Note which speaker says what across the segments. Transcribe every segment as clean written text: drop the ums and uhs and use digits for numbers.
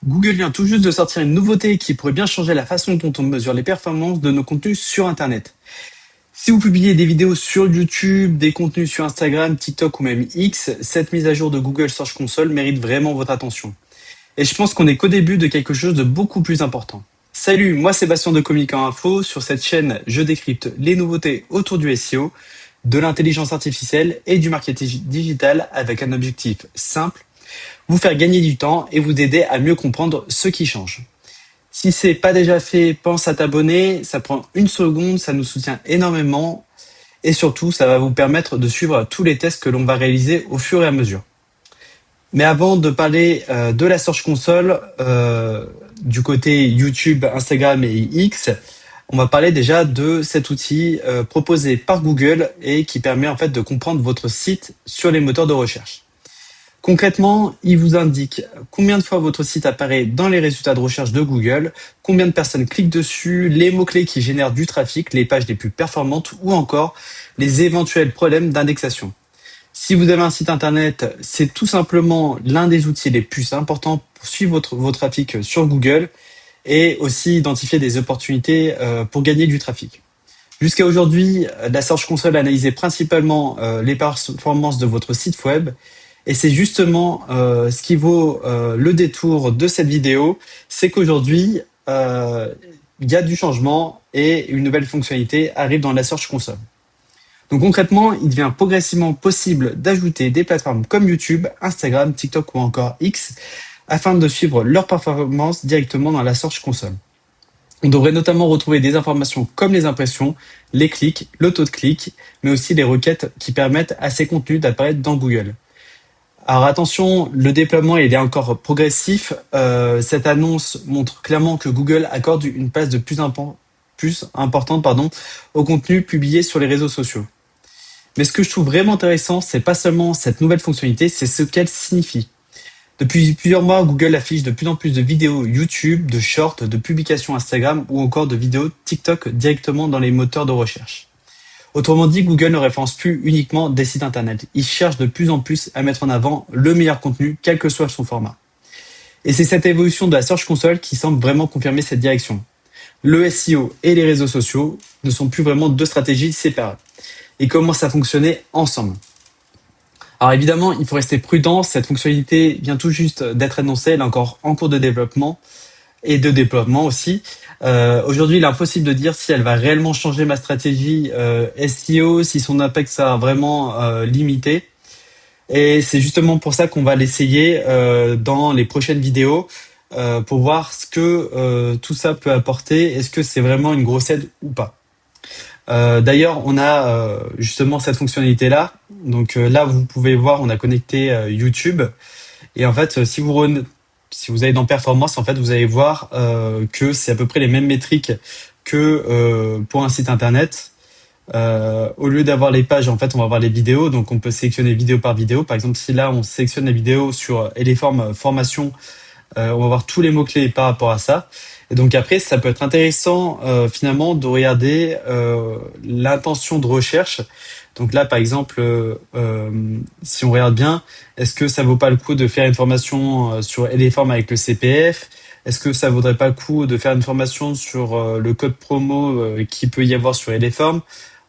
Speaker 1: Google vient tout juste de sortir une nouveauté qui pourrait bien changer la façon dont on mesure les performances de nos contenus sur Internet. Si vous publiez des vidéos sur YouTube, des contenus sur Instagram, TikTok ou même X, cette mise à jour de Google Search Console mérite vraiment votre attention. Et je pense qu'on n'est qu'au début de quelque chose de beaucoup plus important. Salut, moi Sébastien de Communicant Info. Sur cette chaîne, je décrypte les nouveautés autour du SEO, de l'intelligence artificielle et du marketing digital avec un objectif simple, vous faire gagner du temps et vous aider à mieux comprendre ce qui change. Si c'est pas déjà fait, pense à t'abonner, ça prend une seconde, ça nous soutient énormément et surtout ça va vous permettre de suivre tous les tests que l'on va réaliser au fur et à mesure. Mais avant de parler de la Search Console, du côté YouTube, Instagram et X, on va parler déjà de cet outil proposé par Google et qui permet en fait de comprendre votre site sur les moteurs de recherche. Concrètement, il vous indique combien de fois votre site apparaît dans les résultats de recherche de Google, combien de personnes cliquent dessus, les mots-clés qui génèrent du trafic, les pages les plus performantes ou encore les éventuels problèmes d'indexation. Si vous avez un site internet, c'est tout simplement l'un des outils les plus importants pour suivre vos trafics sur Google et aussi identifier des opportunités pour gagner du trafic. Jusqu'à aujourd'hui, la Search Console analysait principalement les performances de votre site web et c'est justement ce qui vaut le détour de cette vidéo, c'est qu'aujourd'hui, il y a du changement et une nouvelle fonctionnalité arrive dans la Search Console. Donc concrètement, il devient progressivement possible d'ajouter des plateformes comme YouTube, Instagram, TikTok ou encore X afin de suivre leurs performances directement dans la Search Console. On devrait notamment retrouver des informations comme les impressions, les clics, le taux de clic, mais aussi les requêtes qui permettent à ces contenus d'apparaître dans Google. Alors attention, le déploiement il est encore progressif. Cette annonce montre clairement que Google accorde une place de plus importante au contenu publié sur les réseaux sociaux. Mais ce que je trouve vraiment intéressant, c'est pas seulement cette nouvelle fonctionnalité, c'est ce qu'elle signifie. Depuis plusieurs mois, Google affiche de plus en plus de vidéos YouTube, de shorts, de publications Instagram ou encore de vidéos TikTok directement dans les moteurs de recherche. Autrement dit, Google ne référence plus uniquement des sites internet. Il cherche de plus en plus à mettre en avant le meilleur contenu, quel que soit son format. Et c'est cette évolution de la Search Console qui semble vraiment confirmer cette direction. Le SEO et les réseaux sociaux ne sont plus vraiment deux stratégies séparées et commencent à fonctionner ensemble. Alors évidemment, il faut rester prudent, cette fonctionnalité vient tout juste d'être annoncée, elle est encore en cours de développement et de déploiement aussi. Aujourd'hui, il est impossible de dire si elle va réellement changer ma stratégie SEO, si son impact sera vraiment limité. Et c'est justement pour ça qu'on va l'essayer dans les prochaines vidéos pour voir ce que tout ça peut apporter. Est-ce que c'est vraiment une grosse aide ou pas? D'ailleurs, on a justement cette fonctionnalité-là. Donc là, vous pouvez voir, on a connecté YouTube. Et en fait, si vous allez dans Performance, en fait, vous allez voir que c'est à peu près les mêmes métriques que pour un site internet. Au lieu d'avoir les pages, en fait, on va avoir les vidéos. Donc, on peut sélectionner vidéo par vidéo. Par exemple, si là, on sélectionne la vidéo sur Eleform formation, on va voir tous les mots-clés par rapport à ça. Et donc après, ça peut être intéressant finalement de regarder l'intention de recherche. Donc là, par exemple, si on regarde bien, est-ce que ça vaut pas le coup de faire une formation sur Eleform avec le CPF? Est-ce que ça vaudrait pas le coup de faire une formation sur le code promo qui peut y avoir sur Eleform?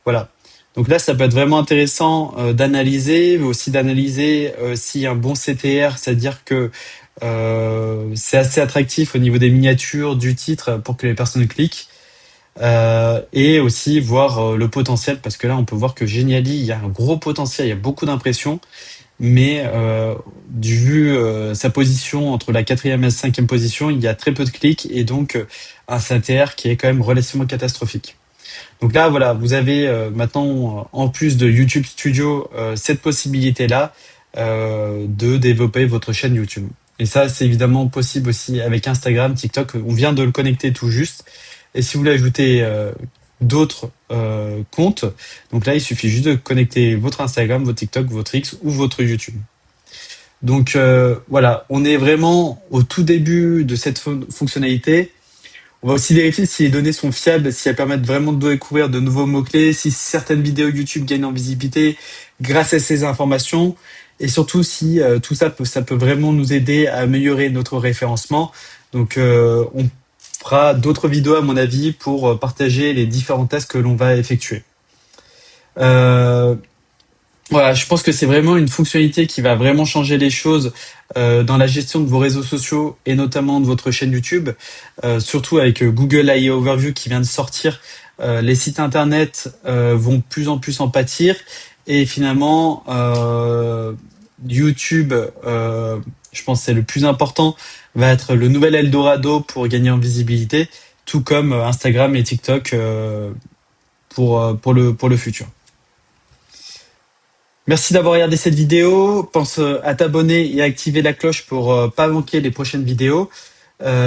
Speaker 1: Voilà. Donc là, ça peut être vraiment intéressant d'analyser, mais aussi d'analyser s'il y a un bon CTR, c'est-à-dire que c'est assez attractif au niveau des miniatures, du titre pour que les personnes cliquent. Et aussi voir le potentiel, parce que là on peut voir que Geniali, il y a un gros potentiel, il y a beaucoup d'impressions, mais vu sa position entre la 4e et la 5e position, il y a très peu de clics et donc un CTR qui est quand même relativement catastrophique. Donc là voilà, vous avez maintenant en plus de YouTube Studio cette possibilité-là de développer votre chaîne YouTube. Et ça, c'est évidemment possible aussi avec Instagram, TikTok. On vient de le connecter tout juste. Et si vous voulez ajouter d'autres comptes, donc là, il suffit juste de connecter votre Instagram, votre TikTok, votre X ou votre YouTube. Donc voilà, on est vraiment au tout début de cette fonctionnalité. On va aussi vérifier si les données sont fiables, si elles permettent vraiment de découvrir de nouveaux mots-clés, si certaines vidéos YouTube gagnent en visibilité grâce à ces informations. et surtout si tout ça peut vraiment nous aider à améliorer notre référencement. Donc, on fera d'autres vidéos, à mon avis, pour partager les différents tests que l'on va effectuer. Euh, voilà, je pense que c'est vraiment une fonctionnalité qui va vraiment changer les choses dans la gestion de vos réseaux sociaux et notamment de votre chaîne YouTube, surtout avec Google AI Overview qui vient de sortir. Les sites internet vont de plus en plus en pâtir et finalement YouTube, je pense que c'est le plus important, va être le nouvel Eldorado pour gagner en visibilité, tout comme Instagram et TikTok pour le futur. Merci d'avoir regardé cette vidéo. Pense à t'abonner et à activer la cloche pour pas manquer les prochaines vidéos.